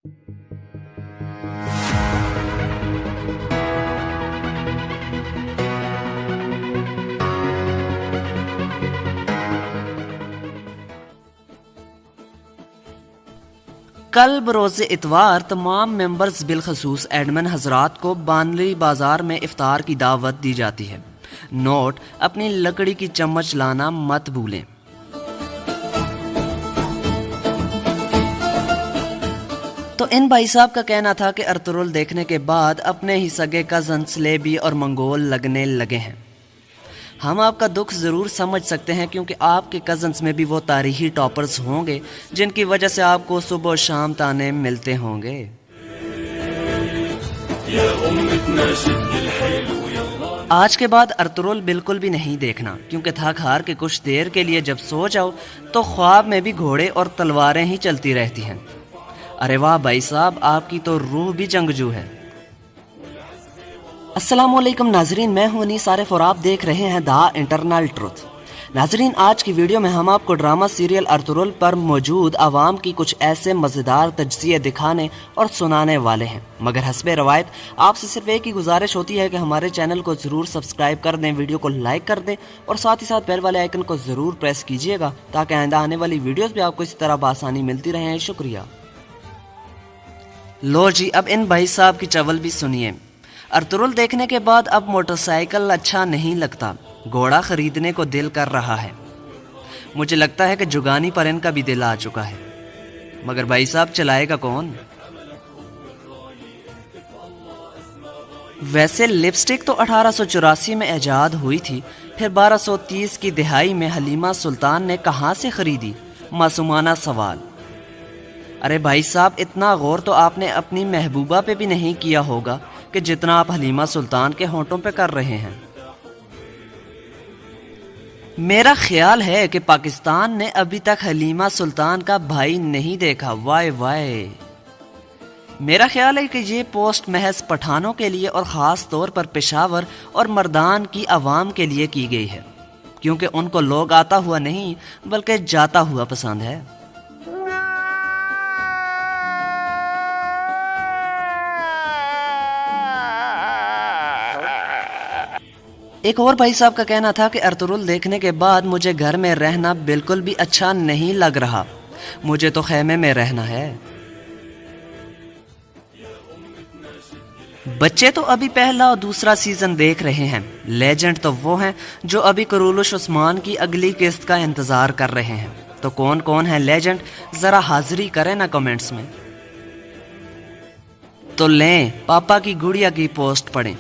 کل بروز اتوار تمام ممبرز بالخصوص ایڈمن حضرات کو بانلی بازار میں افطار کی دعوت دی جاتی ہے۔ نوٹ: اپنی لکڑی کی چمچ لانا مت بھولیں۔ تو ان بھائی صاحب کا کہنا تھا کہ ارطغرل دیکھنے کے بعد اپنے ہی سگے کزن سلیبی اور منگول لگنے لگے ہیں۔ ہم آپ کا دکھ ضرور سمجھ سکتے ہیں، کیونکہ آپ کے کزنز میں بھی وہ تاریخی ٹاپرز ہوں گے جن کی وجہ سے آپ کو صبح و شام تانے ملتے ہوں گے۔ آج کے بعد ارطغرل بالکل بھی نہیں دیکھنا، کیونکہ تھک ہار کے کچھ دیر کے لیے جب سو جاؤ تو خواب میں بھی گھوڑے اور تلواریں ہی چلتی رہتی ہیں۔ ارے واہ بھائی صاحب، آپ کی تو روح بھی جنگجو ہے۔ السلام علیکم ناظرین، میں ہوں انیس عارف اور آپ دیکھ رہے ہیں دا انٹرنل ٹروتھ۔ ناظرین، آج کی ویڈیو میں ہم آپ کو ڈرامہ سیریل ارطغرل پر موجود عوام کی کچھ ایسے مزیدار تجزیے دکھانے اور سنانے والے ہیں، مگر حسب روایت آپ سے صرف ایک ہی گزارش ہوتی ہے کہ ہمارے چینل کو ضرور سبسکرائب کر دیں، ویڈیو کو لائک کر دیں اور ساتھ ہی ساتھ بیل والے آئیکن کو ضرور پریس کیجیے گا تاکہ آئندہ آنے والی ویڈیوز بھی آپ کو اسی طرح بآسانی ملتی رہیں۔ شکریہ۔ لو جی، اب ان بھائی صاحب کی چول بھی سنیے۔ ارطغرل دیکھنے کے بعد اب موٹر سائیکل اچھا نہیں لگتا، گھوڑا خریدنے کو دل کر رہا ہے۔ مجھے لگتا ہے کہ جگانی پر ان کا بھی دل آ چکا ہے، مگر بھائی صاحب چلائے گا کون؟ ویسے لپسٹک تو 1884 میں ایجاد ہوئی تھی، پھر 1230 کی دہائی میں حلیمہ سلطان نے کہاں سے خریدی؟ معصومانہ سوال۔ ارے بھائی صاحب، اتنا غور تو آپ نے اپنی محبوبہ پہ بھی نہیں کیا ہوگا کہ جتنا آپ حلیمہ سلطان کے ہونٹوں پہ کر رہے ہیں۔ میرا خیال ہے کہ پاکستان نے ابھی تک حلیمہ سلطان کا بھائی نہیں دیکھا۔ وائے وائے، میرا خیال ہے کہ یہ پوسٹ محض پٹھانوں کے لیے اور خاص طور پر پشاور اور مردان کی عوام کے لیے کی گئی ہے، کیونکہ ان کو لوگ آتا ہوا نہیں بلکہ جاتا ہوا پسند ہے۔ ایک اور بھائی صاحب کا کہنا تھا کہ ارطغرل دیکھنے کے بعد مجھے گھر میں رہنا بالکل بھی اچھا نہیں لگ رہا، مجھے تو خیمے میں رہنا ہے۔ بچے تو ابھی پہلا اور دوسرا سیزن دیکھ رہے ہیں، لیجنڈ تو وہ ہیں جو ابھی کرولش عثمان کی اگلی قسط کا انتظار کر رہے ہیں۔ تو کون کون ہے لیجنڈ؟ ذرا حاضری کریں نا کمنٹس میں۔ تو لیں پاپا کی گڑیا کی پوسٹ پڑھیں۔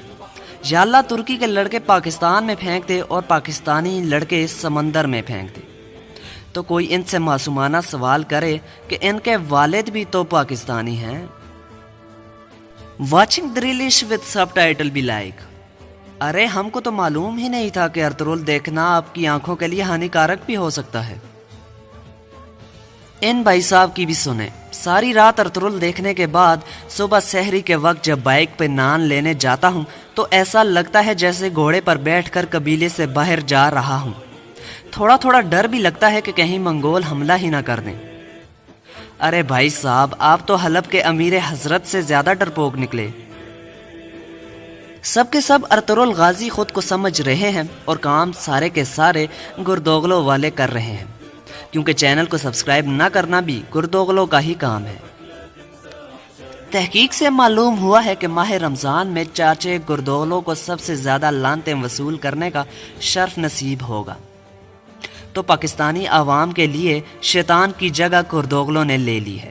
یا اللہ، ترکی کے لڑکے پاکستان میں پھینک دے اور پاکستانی لڑکے سمندر میں پھینک دے۔ تو کوئی ان سے معصومانہ سوال کرے کہ ان کے والد بھی تو پاکستانی ہیں۔ واچنگ دریلش وتھ سب ٹائٹل بھی لائک۔ ارے ہم کو تو معلوم ہی نہیں تھا کہ ارطغرل دیکھنا آپ کی آنکھوں کے لیے ہانیکارک بھی ہو سکتا ہے۔ ان بھائی صاحب کی بھی سنیں۔ ساری رات ارطغرل دیکھنے کے بعد صبح سحری کے وقت جب بائک پہ نان لینے جاتا ہوں تو ایسا لگتا ہے جیسے گھوڑے پر بیٹھ کر قبیلے سے باہر جا رہا ہوں۔ تھوڑا تھوڑا ڈر بھی لگتا ہے کہ کہیں منگول حملہ ہی نہ کر دیں۔ ارے بھائی صاحب، آپ تو حلب کے امیر حضرت سے زیادہ ڈرپوک نکلے۔ سب کے سب ارطغرل غازی خود کو سمجھ رہے ہیں اور کام سارے کے سارے گردوغلوں والے کر رہے ہیں، کیونکہ چینل کو سبسکرائب نہ کرنا بھی گردوغلوں کا ہی کام ہے۔ تحقیق سے معلوم ہوا ہے کہ ماہ رمضان میں چاچے گردوغلوں کو سب سے زیادہ لعنتیں وصول کرنے کا شرف نصیب ہوگا۔ تو پاکستانی عوام کے لیے شیطان کی جگہ گردوغلوں نے لے لی ہے۔